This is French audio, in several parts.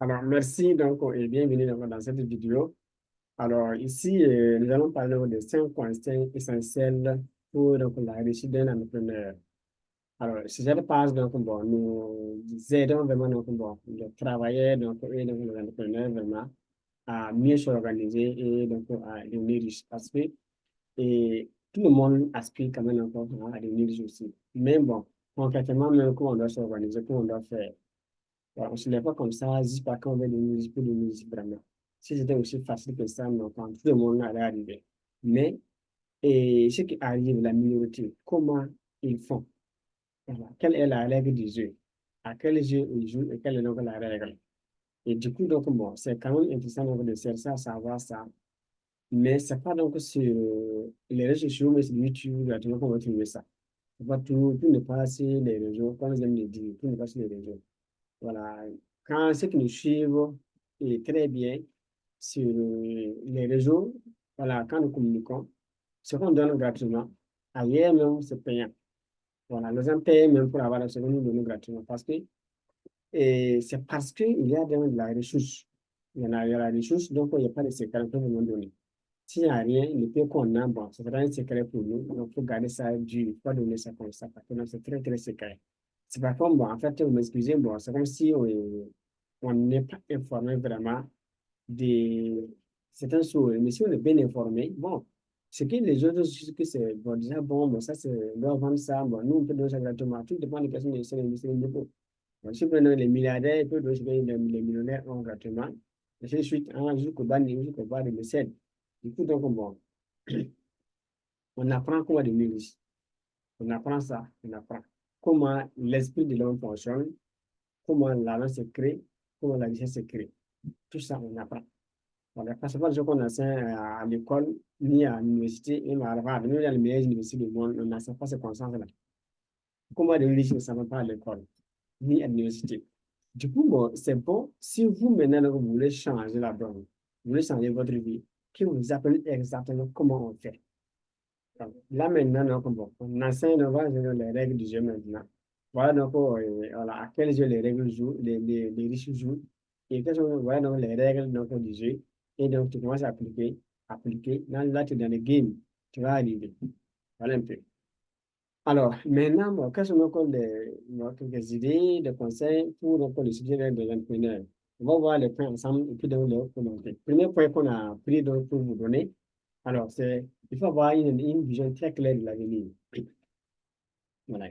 Alors, merci donc et bienvenue dans cette vidéo. Alors, ici, nous allons parler de 5 points essentiels pour donc, la réussite d'un entrepreneur. Alors, si cette page, donc, bon, nous aidons vraiment donc, bon, les travailleurs et donc, les entrepreneurs vraiment à mieux s'organiser et donc à devenir riche. Parce que tout le monde aspire quand même encore à devenir riche aussi. Mais bon, concrètement, même comment on doit s'organiser, comment on doit faire. Ouais, on ne se lève pas comme ça, juste parce qu'on veut de musique pour de musique, vraiment. Si c'était aussi facile que ça, non, quand tout le monde allait arriver. Mais, ce qui arrive, la minorité, comment ils font? Voilà. Quelle est la règle du jeu? À quel jeu ils jouent et quelle est donc la règle? Et du coup, donc, bon, c'est quand même intéressant donc, de chercher à savoir ça. Mais c'est pas donc sur les réseaux sociaux, mais sur YouTube, directement qu'on va trouver ça. C'est pas tout n'est pas sur les réseaux, comme j'aime le dire, tout n'est pas sur les réseaux. Voilà. Quand ceux qui nous suivent et très bien sur les réseaux, voilà, quand nous communiquons, ce qu'on donne gratuitement, ailleurs même, c'est payant. Voilà, les gens payent même pour avoir ce que nous donnons gratuitement parce que c'est parce qu'il y a de la ressource. Il y a la ressource, donc il n'y a pas de secret pour nous donner. S'il n'y a rien, le peu qu'on a, bon, c'est vraiment un secret pour nous. Donc, il faut garder ça dur, il ne faut pas donner ça comme ça parce que c'est très, très secret. C'est pas comme, bon, en fait, vous m'excusez, bon, c'est comme si on n'est pas informé vraiment de certaines choses. Mais si on est bien informé, bon, ce que les autres disent que c'est bon, déjà bon, bon, ça, c'est, on doit vendre ça, bon, nous, on peut donner ça gratuitement. Tout dépend des personnes qui sont les niveau. Bon, si vous prenez les milliardaires, ils peuvent donner ce que les millionnaires ont gratuitement. Et ainsi de suite, jusqu'au bas, jusqu'au bas des mécènes. Du coup, donc, bon, on apprend comment devenir riche. On apprend ça, on apprend comment l'esprit de l'homme fonctionne, comment l'argent se crée, comment la richesse se crée. Tout ça, on apprend. Voilà, parce que pas ce qu'on enseigne à l'école, ni à l'université, ni à Harvard, ni à les meilleures universités du monde, on n'enseigne pas ces connaissances-là. Comment devenir riche, on ne savait pas à l'école, ni à l'université. Du coup, bon, c'est bon, si vous, maintenant, vous voulez changer la donne, vous voulez changer votre vie, que vous apprenez exactement comment on fait. Donc, là, maintenant, donc, bon, on enseigne donc, les règles du jeu maintenant. Voilà donc voilà, à quel jeu les règles jouent, les riches jouent, et quelles sont voilà, donc, les règles donc, du jeu. Et donc, tu commences à appliquer. Là, tu es dans le game, tu vas arriver. Voilà un peu. Alors, maintenant, bon, quelles sont donc quelques idées, des conseils pour donc, le sujet des entrepreneurs? On va voir les points ensemble et puis donc les commenter. Premier point qu'on a pris donc, pour vous donner, alors, il faut avoir une vision très claire de l'avenir. Voilà.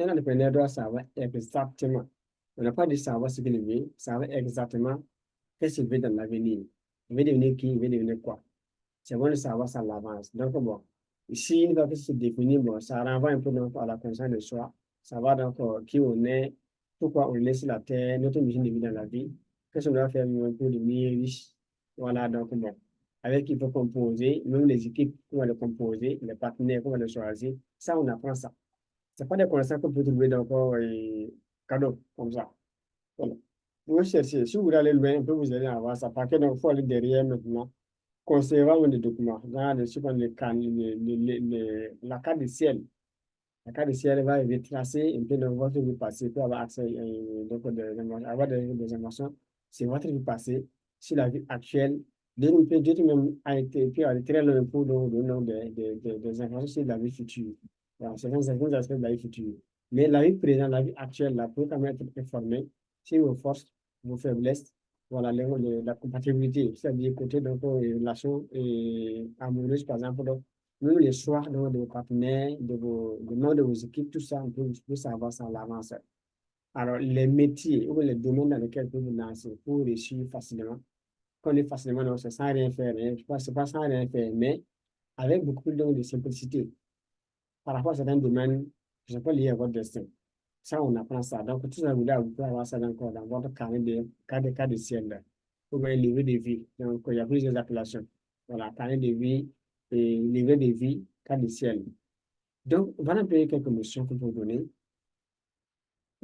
Un entrepreneur doit savoir exactement, on n'a pas dit savoir ce qu'il veut, savoir exactement qu'est-ce qu'il veut dans l'avenir. Il veut devenir qui, il veut devenir quoi. C'est bon de savoir ça à l'avance. Donc, bon, ici, une fois que c'est défini, bon, ça renvoie un peu donc, à la conscience de soi, savoir donc qui on est, pourquoi on est sur la terre, notre mission de vie dans la vie, qu'est-ce qu'on doit faire pour devenir riche. Voilà, donc bon, avec qui il faut composer, même les équipes, comment les composer, les partenaires, comment les choisir, ça, on apprend ça. C'est pas des connaissances qu'on peut trouver dans cadeau, comme ça. Voilà. Vous cherchez, si vous voulez aller loin, un peu, vous allez avoir ça, parce que donc, il faut aller derrière maintenant conservant des documents, genre ce qu'on la carte du ciel. La carte du ciel va retracer un peu de votre vie passée pour avoir accès donc avoir des informations sur votre vie passée, sur la vie actuelle. D'autres même a été puis aller très loin pour donner des informations sur la vie future. Voilà, certains aspects de la vie future. Mais la vie présente, la vie actuelle, là, pour quand même être informé sur vos forces, vos faiblesses, voilà, la compatibilité, c'est-à-dire côté donc, les relations amoureuses, par exemple, donc, même les choix donc, de vos partenaires, de membres de vos équipes, tout ça, on peut savoir ça à l'avance. Alors, les métiers ou les domaines dans lesquels vous vous lancer pour réussir facilement, qu'on est facilement, non, c'est sans rien faire, hein. Je pense que c'est pas sans rien faire, mais avec beaucoup donc, de simplicité par rapport à certains domaines qui ne sont pas liés à votre destin. Ça, on apprend ça. Donc, tout ça, vous pouvez avoir ça dans votre carnet cas de ciel, là. Ou bien livret de vie. Donc, il y a plusieurs appellations. Voilà, carnet de vie et livret de vie, cas de ciel. Donc, voilà un peu quelques notions que je vous donner.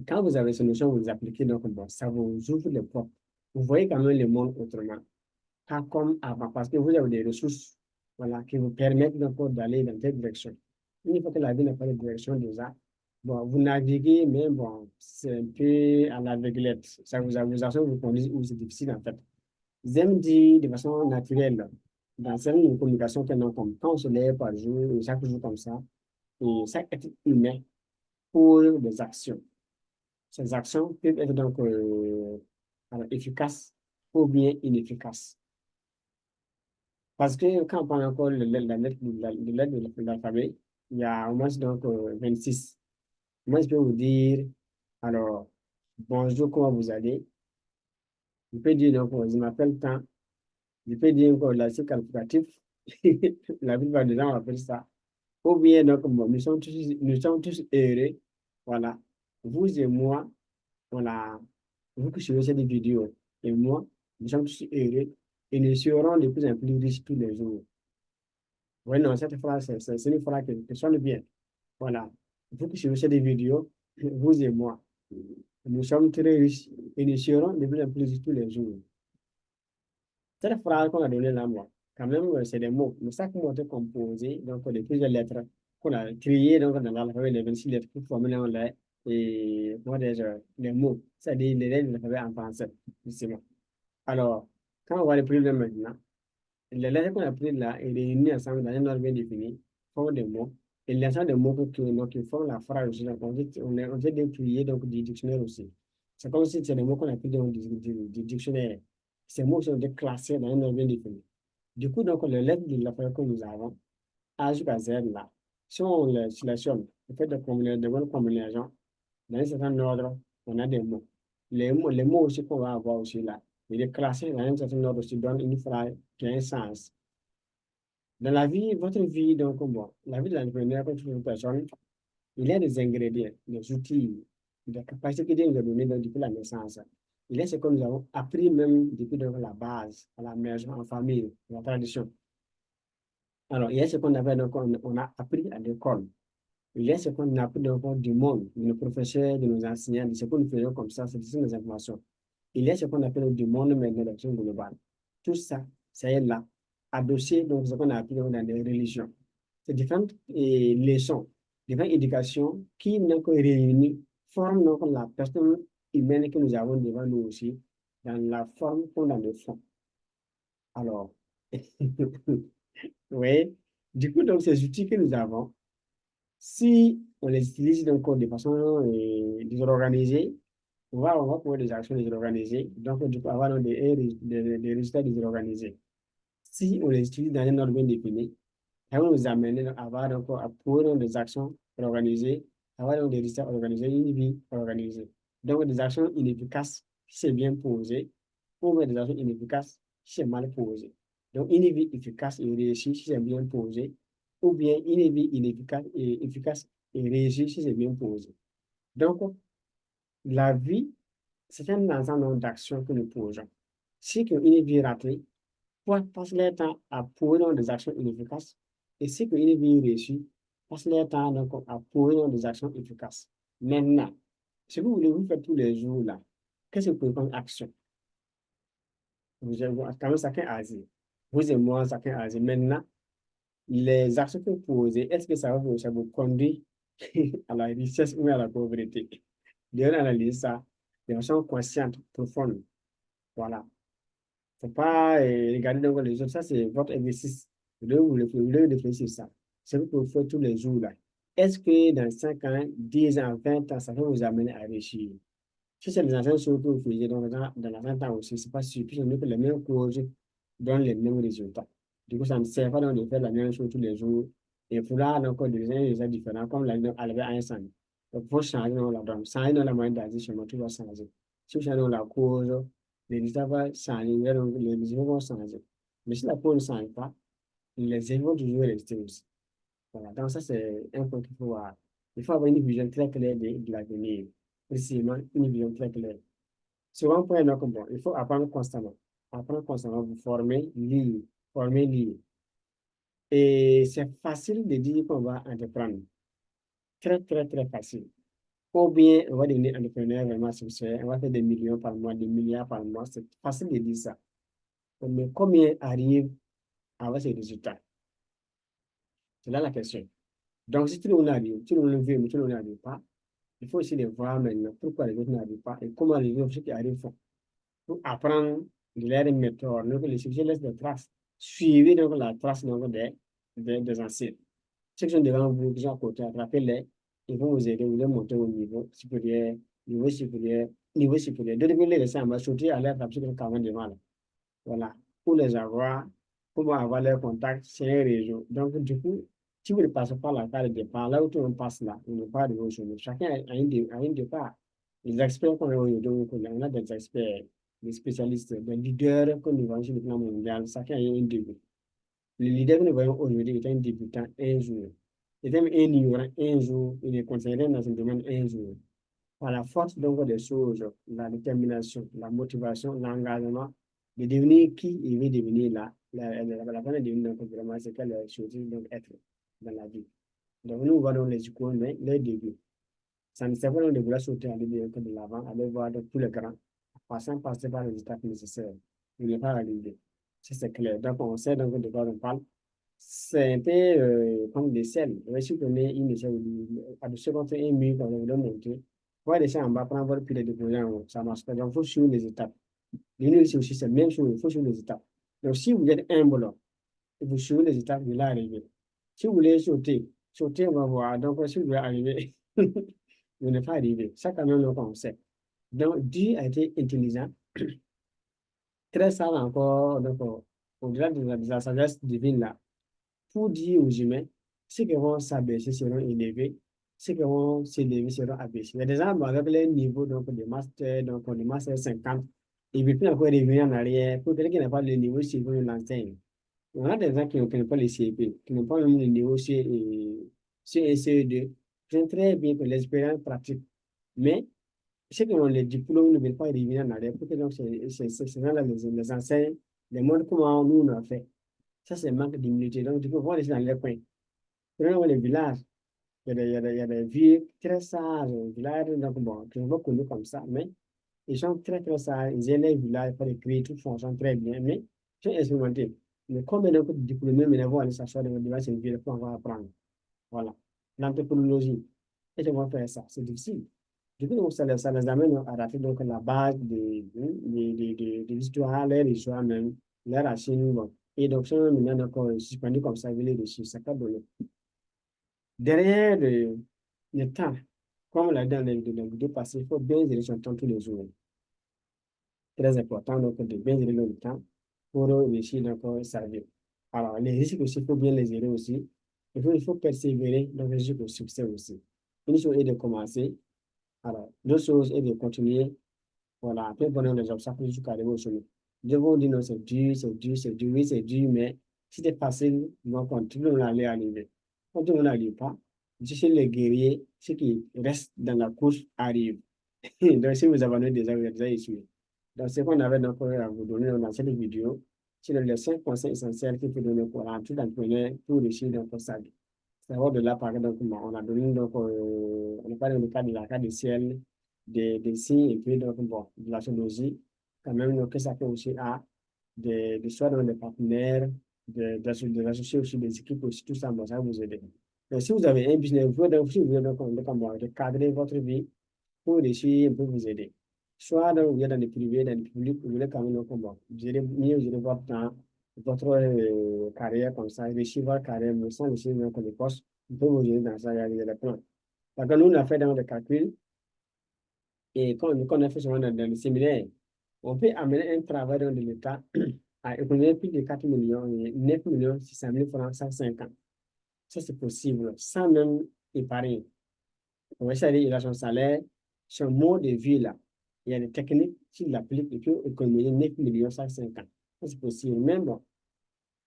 Quand vous avez ces notions, vous les appliquez, donc, bon, ça vous ouvre les portes. Vous voyez quand même le monde autrement. Pas comme avant, parce que vous avez des ressources, voilà, qui vous permettent donc d'aller dans cette direction. Une fois que la vie n'a pas de direction déjà, Bon, vous naviguez, mais bon, c'est un peu à l'aveuglette. Ça vous assure, vous conduisez où c'est difficile en fait. J'aime dire de façon naturelle, dans certaines communications que nous comme quand on se lève par jour, et chaque jour comme ça, et chaque être humain pose des actions. Ces actions peuvent être donc alors, efficaces ou bien inefficaces. Parce que quand on prend encore la lettre de l'alphabet, il y a au moins donc 26. Moi, je peux vous dire, alors, bonjour, comment vous allez? Je peux dire donc, je m'appelle tant. Je peux dire encore l'acier qualificatif. La plupart des gens appellent ça. Ou bien donc, bon, nous sommes tous heureux. Voilà. Vous et moi, voilà. Vous que suivez cette vidéo et moi, nous sommes tous heureux et nous serons de plus en plus riches tous les jours. Oui, non, cette phrase, c'est une phrase que sonne bien. Voilà. Vous qui suivez cette vidéo, vous et moi, nous sommes très riches et nous serons de plus en plus riches tous les jours. Cette phrase qu'on a donnée là, moi, quand même, c'est des mots. Mais chaque mot est composé donc, de plusieurs lettres qu'on a triées donc, dans l'alphabet, les 26 lettres pour former les mots. C'est-à-dire les lettres de l'alphabet en français, justement. Alors, quand on va les plus loin maintenant, les lettres qu'on a prises là et réunies ensemble dans un ordre bien défini font des mots. Et l'ensemble des mots qui font la phrase aussi, donc on fait des pliés donc, du dictionnaire aussi. C'est comme si c'est des mots qu'on a pris du dictionnaire. Ces mots sont déclassés dans un ordre bien défini. Du coup, donc, les lettres de l'alphabet que nous avons, A jusqu'à Z là, si on les sélectionne, on fait de bonnes combinaisons, dans un certain ordre, on a des mots. Les mots aussi qu'on va avoir aussi là, il est classé dans un certain ordre aussi, donne une phrase qui a un sens. Dans la vie, votre vie, donc, bon, la vie de l'entrepreneur, comme toute une personne, il y a des ingrédients, des outils, des capacités que Dieu nous a données donc, depuis la naissance. Il y a ce que nous avons appris même depuis donc, la base, à la maison, en famille, la tradition. Alors, il y a ce qu'on avait, donc, on a appris à l'école. Il y a ce qu'on a appris donc, du monde, de nos professeurs, de nos enseignants, de ce que nous faisons comme ça, c'est nos informations. Il y a ce qu'on appelle du monde, mais de l'action globale. Tout ça, ça est là, adossé donc ce qu'on a appris donc, dans les religions. C'est différentes leçons, différentes éducations qui, donc, réunies, forment donc, la personne humaine que nous avons devant nous aussi, dans la forme comme dans le fond. Alors, oui, du coup, donc, ces outils que nous avons, si on les utilise donc de façon désorganisée, on va pouvoir des actions désorganisées, donc du coup avoir donc, des résultats désorganisés. Si on les utilise dans un ordre bien défini, ça va nous amener donc, à avoir donc, à pouvoir donc, des actions organisées, avoir donc, des résultats organisés, une vie organisée. Donc des actions inefficaces si c'est bien posé, ou bien des actions inefficaces si c'est mal posé. Donc une vie efficace et réussie si c'est bien posé, ou bien une vie inefficace et efficace et réussie si c'est bien posé. Donc, la vie, c'est un ensemble d'actions que nous posons. Si une vie ratée, pour passer le temps à poser dans des actions inefficaces, et si une vie réussie, passer le temps donc, à poser dans des actions efficaces. Maintenant, si vous voulez vous faire tous les jours là, qu'est-ce que vous pouvez comme action? Quand même, chacun agit. Vous et moi, chacun agit. Maintenant, les actions que vous posez, est-ce que ça vous conduit à la richesse ou à la pauvreté? D'ailleurs, analyser ça de façon consciente, profonde. Voilà. Faut pas regarder donc les autres. Ça, c'est votre exercice. Vous devez réfléchir ça. C'est ce que vous faites tous les jours là. Est-ce que dans 5 ans, 10 ans, 20 ans, ça va vous amener à réussir? Si c'est les anciennes choses que vous faisiez dans la 20 ans aussi, c'est pas sûr. Puis, que les mêmes causes donnent les mêmes résultats. Du coup, ça ne sert pas donc de faire la même chose tous les jours. Et il faudra encore des résultats différents, comme Albert Einstein. Donc, il faut changer dans la donne. Changer dans la moyenne d'ajustement, tout va changer. Si vous changez dans la cause, les résultats vont changer, donc les résultats vont changer. Mais si la cause ne change pas, les effets vont toujours rester aussi. Voilà. Donc, ça, c'est un point qu'il faut avoir. Il faut avoir une vision très claire de l'avenir. Précisément, une vision très claire. Souvent, pour un bon, il faut apprendre constamment. Apprendre constamment, vous former, lire, former, lire. Et c'est facile de dire qu'on va entreprendre. Très, très, très facile. Ou bien, on va devenir entrepreneur vraiment succès, on va faire des millions par mois, des milliards par mois. C'est facile de dire ça. Mais combien arrivent à avoir ces résultats? C'est là la question. Donc, si tout le monde arrive, tout le monde le veut, mais tout le monde n'arrive pas, Il faut aussi les voir maintenant, pourquoi les autres n'arrivent pas et comment les autres qui arrivent font. Pour apprendre les méthodes, donc les sujets laissent des traces. Suivez donc la trace donc, des anciens. Ceux qui sont devant vous, qui sont à côté, attrapez-les. Ils vont vous aider, vous les monter au niveau supérieur, niveau supérieur. De devenir les laisser en bas, sauter à l'air absolument quand même devant là. Voilà. Pour les avoir, pour avoir leur contact, c'est un réseau. Donc, du coup, si vous ne passez pas la carte de départ, là où tout le monde passe là, on n'est pas de vos choses. Chacun a un départ. Les experts qu'on a aujourd'hui, on a des experts, des spécialistes, des leaders qu'on nous voit sur le plan mondial, chacun a un début. Le leader que nous voyons aujourd'hui est un débutant un jour. Il est même un ignorant un jour, il est considéré dans un domaine un jour. Par la force donc des choses, la détermination, la motivation, l'engagement, de devenir qui il veut devenir là. La peine de devenir donc vraiment c'est qu'elle choisit donc être dans la vie. Donc nous voyons les icônes, mais les débuts. Ça ne sert pas donc de vouloir sauter à l'idée de l'avant, aller voir donc tous les grands, passer par les étapes nécessaires. Il n'est pas arrivé. C'est clair. Donc on sait donc de quoi on parle. C'est un peu comme des selles. Si vous prenez une échelle, à de secondes, un mur, quand vous voulez monter, vous allez descendre en bas, prendre votre pied de déposer en haut. Ça marche pas. Donc, il faut suivre les étapes. L'université aussi, c'est la même chose. Il faut suivre les étapes. Donc, si vous êtes humble, vous suivez les étapes, vous allez arriver. Si vous voulez sauter, on va voir. Donc, si vous voulez arriver, vous n'êtes pas arrivé. Ça, quand même, le concept. Donc, Dieu a été intelligent, très sage encore, donc, au-delà de la sagesse divine là. Pour dire aux humains, ceux qui vont s'abaisser seront élevés, ceux qui vont s'élever seront abaissés. Il y a des gens avec les niveaux donc, de master 50, ils ne veulent plus encore revenir en arrière. Pour quelqu'un qui n'a pas le niveau suivant, il l'enseigne. On a des gens qui ne connaissent pas les CP, qui n'ont pas même le niveau C1 et CE2, qui sont très bien pour l'expérience pratique. Mais ceux qui ont les diplômes ne veulent pas revenir en arrière. Pour que donc, ces gens-là les enseignent, les montrent comment nous on a fait. Ça, c'est un manque d'humilité. Donc, du coup, voir les gens dans les coins. Prenons les villages. Il y a des vieux très sages, les villages, donc bon, qui sont pas connus comme ça, mais ils sont très, très sages. Ils aiment les villages, pour écrire, tout fonctionne très bien, mais ils sont expérimentés. Mais combien de diplômés maintenant vont aller s'asseoir dans le village, c'est une ville pour avoir apprendre. Voilà. L'anthropologie. Et ils vont faire ça. C'est difficile. Du coup, donc, ça les amène à rater donc, la base de l'histoire, leur histoire même, leur racine. Bon. Et donc, ça, maintenant, donc, suspendu comme ça, les dessus, ça peut donner. Derrière le temps, comme on l'a dit dans les vidéos passées, il faut bien gérer son temps tous les jours. Très important, donc, de bien gérer le temps pour réussir, donc, servir. Alors, les risques aussi, il faut bien les gérer aussi. Il faut persévérer dans les risques au succès aussi. Une chose est de commencer. Alors, l'autre chose est de continuer. Voilà, après, pendant les obstacles jusqu'à arriver au sommet. Dieu vous dit non, c'est dur, c'est dur, c'est dur, oui, c'est dur, mais si c'est facile, donc, tout le monde allait arriver. Quand tout le monde n'arrive pas, chez les guerriers, ceux qui restent dans la course arrivent. Donc, si vous abandonnez déjà, vous êtes déjà échoué. Donc, ce qu'on avait donc à vous donner dans cette vidéo, c'est les 5 conseils essentiels qu'il faut donner pour un tout entrepreneur pour réussir dans sa vie. C'est de là, par exemple, on a donné, donc, on a parlé du cas de la carte du ciel, des signes, et puis, donc, bon, de l'astrologie, quand même, donc, que ça fait aussi à des soit dans des partenaires, des associés aussi, des équipes aussi, tout ça, bon, ça va vous aider. Donc, si vous avez un business, vous pouvez donc, si vous voulez donc, cadrer votre vie pour réussir, un peu vous aider. Soit donc, vous êtes dans le privé, dans le public, vous voulez quand même, donc, bon, vous allez mieux gérer votre temps, votre carrière comme ça, réussir votre carrière, mais sans réussir donc, les postes, vous pouvez vous aider dans ça, il y a des plans. Parce que nous, on a fait dans des calculs, et quand on a fait souvent dans le séminaire, on peut amener un travail dans l'État à économiser plus de 4 millions, 9 millions 600 000 francs, 5 ans. Ça, c'est possible, sans même épargner. On va essayer, il a son salaire, son mode de vie là. Il y a des techniques, s'il l'applique, il peut économiser 9 millions 5 ans. Ça, c'est possible. Même bon,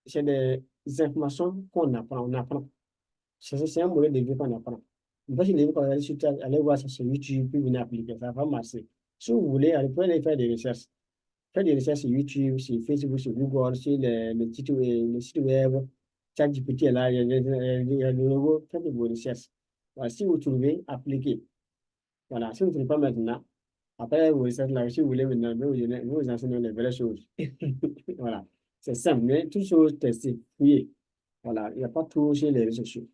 c'est des informations qu'on apprend, on apprend. C'est un modèle de vie qu'on apprend. Parce que les quand vous allez aller voir ça sur YouTube, puis vous appliquer, ça va marcher. Si vous voulez, vous pouvez aller faire des recherches. Faites des recherches sur YouTube, sur Facebook, sur Google, sur le site web, ChatGPT est là, il y a de nouveau, faites vos recherches. Voilà, si vous trouvez, appliquez. Voilà, si vous ne trouvez pas maintenant, après vos recherches là, si vous voulez maintenant, vous enseignez les vraies choses. Voilà, c'est simple, mais toutes choses testées, oui. Voilà, il n'y a pas tout chez les réseaux sociaux.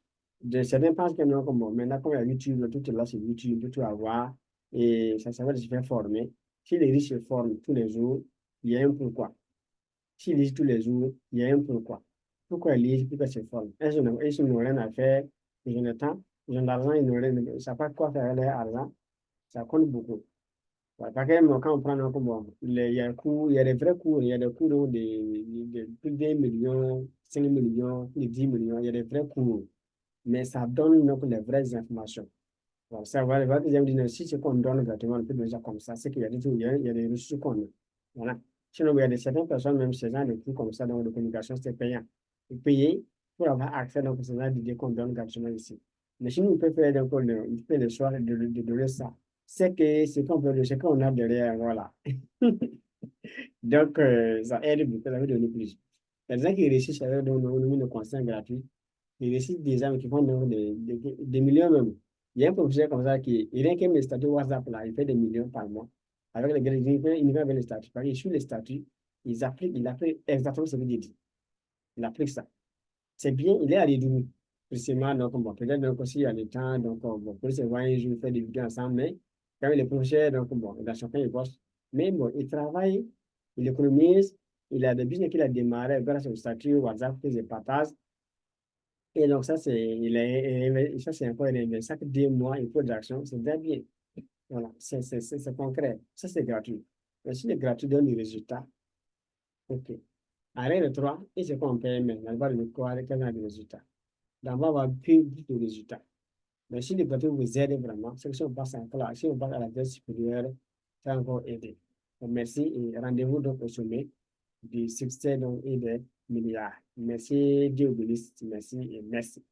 Certains pensent que non, comme bon, maintenant, comme il y a YouTube, tout est là sur YouTube, tout à voir, et ça va se faire former. Si les riches se forment tous les jours, il y a un pourquoi. S'ils lisent tous les jours, il y a un pourquoi. Pourquoi ils lisent, pourquoi ils se forment? Ils n'ont rien à faire, ils ont le temps, ils ont l'argent, ils n'ont rien, ils ne savent pas quoi faire avec leur argent, ça compte beaucoup. Ouais, parce que moi, quand on prend un coup, bon, il y a un cours, il y a des vrais cours, il y a des cours de plus d'un million, 5 millions, plus de 10 millions, il y a des vrais cours, mais ça donne donc les vraies informations. Bon, ça va, que j'aime dire, si c'est qu'on donne gratuitement, on peut déjà comme ça, c'est qu'il y a des trucs, il y a des ressources qu'on a. Voilà. Sinon, il y a certaines personnes, même ces gens de trucs comme ça, donc de communication, c'est payant. Et payer pour avoir accès donc, à ces gens d'idées qu'on donne gratuitement ici. Mais sinon, on peut faire donc, on fait le choix de donner ça. C'est que ce qu'on veut, ce qu'on a derrière, voilà. Donc, ça aide beaucoup, ça veut donner plus. Il y a des gens qui réussissent avec nos conseils gratuits. Ils réussissent des gens qui font donc des millions même. Il y a un professeur comme ça qui, rien qu'un mes statuts WhatsApp là, il fait des millions par mois. Avec les gars, il fait avec les statuts. Parce qu'il suit les statuts, il applique exactement ce qu'il dit. Il applique ça. C'est bien, il est allé d'où? Précisément, donc, bon, peut-être donc aussi, il y a le temps, donc, bon, peut se voir un jour, faire des vidéos ensemble, mais quand même, les professeurs, donc, bon, dans chacun, il bosse. Mais bon, il travaille, il économise, il a des business qu'il a démarré grâce au statut WhatsApp que je partage. Et donc, ça, ça, c'est encore élevé. Chaque 2 mois, il faut de l'action, c'est déjà bien. Voilà, c'est concret. Ça, c'est gratuit. Mais si le gratuit donne des résultats, OK. Arrête le 3 et c'est qu'on paye maintenant. On va le quoi avec quel genre de résultats. Donc, on va avoir plus de résultats. Mais si le gratuit vous aide vraiment, c'est que si on passe en classe, si on passe à la classe supérieure, ça va encore aider. Donc, merci et rendez-vous donc au sommet du succès donc, et des milliards. Merci, Dieu bénisse. Merci et merci.